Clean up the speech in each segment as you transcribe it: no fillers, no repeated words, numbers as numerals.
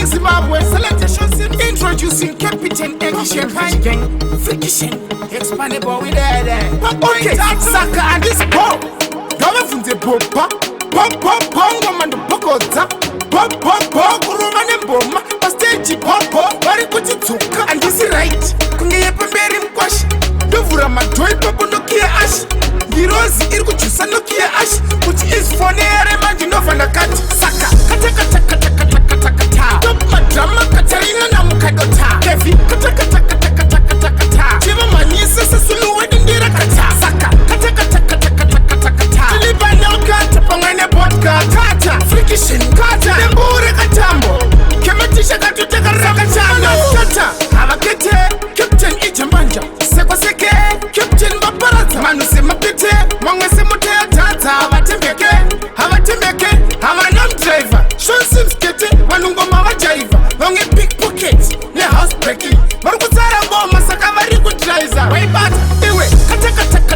Zimbabwe. Salutations introducing Captain Action Gang. Friction, expandable with that. Okay, Saka and this pop. Come from the pop. Pop, woman, the Bokota. Pop, Roman and Bomba. A stage pop, very good to and this is right. Kunyapaberim Quash. Dovura Matoy Papunokia Ash. Heroes, Irkuchusa Nokia Ash, which is for near imagine of an cat. Saka, Katakata. Top Madrama, Katarina Namukadota. Kevi, Katakata. Jima Manisa Sulu in Dirakata. Saka, Katakata. Libano Kata, Pangana Vodka, Kata, Frikishin, Kata, Nembure Katambo. Kematisha Katutaka Rakatano, Kata, Hamakete, Captain Ijambanja, Sekoseke, Captain Baparata, Manuse Mapete, Mangase Motea Tata, Havatembeke, Hamanam driver, Sean Sims getting, Manungo Mama Jaiva, long a big pocket, ne house breaking, Marukutara Bomba, Sakamariku Driver, way back, anyway, Katakata,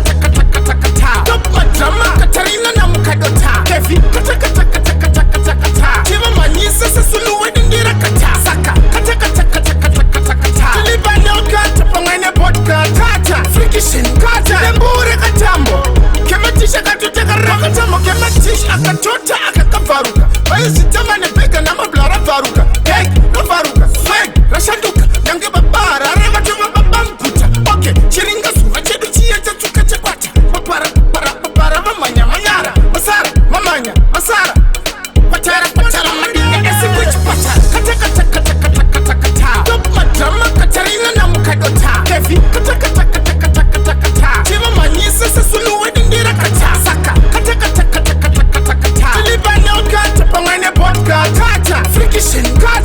Top Madrama, Katarina Namukadota, Kevi, Katakata, Tima Manisa Sulu in Dirakata, Saka, Katakata, Libano Kata, Pangana Vodka, Kata, Frikishin, Kata, Nembure Katambo, Kematisha Katutaka Rakatamo, Kematisha Akatota Akakafaruka, Bayusitama Nebeka Namablara Faruka, Egg, no Faruka, Flag, Rashanduka, Yangaba Bara, Rematama Bamputa, okay, Chiringa Suhachi, Tukachapata, Para, Mamanya, Mayara, Masara, Patara, Madina, Eswich Pata, Katakata, Top Madrama, Katarina Namukadota, Kevi, Katakata, Tima Manisa Sulu in Dirakata, Saka, Katakata, Libano Kata, Pangana Vodka, Kata, Frikishin, Kata.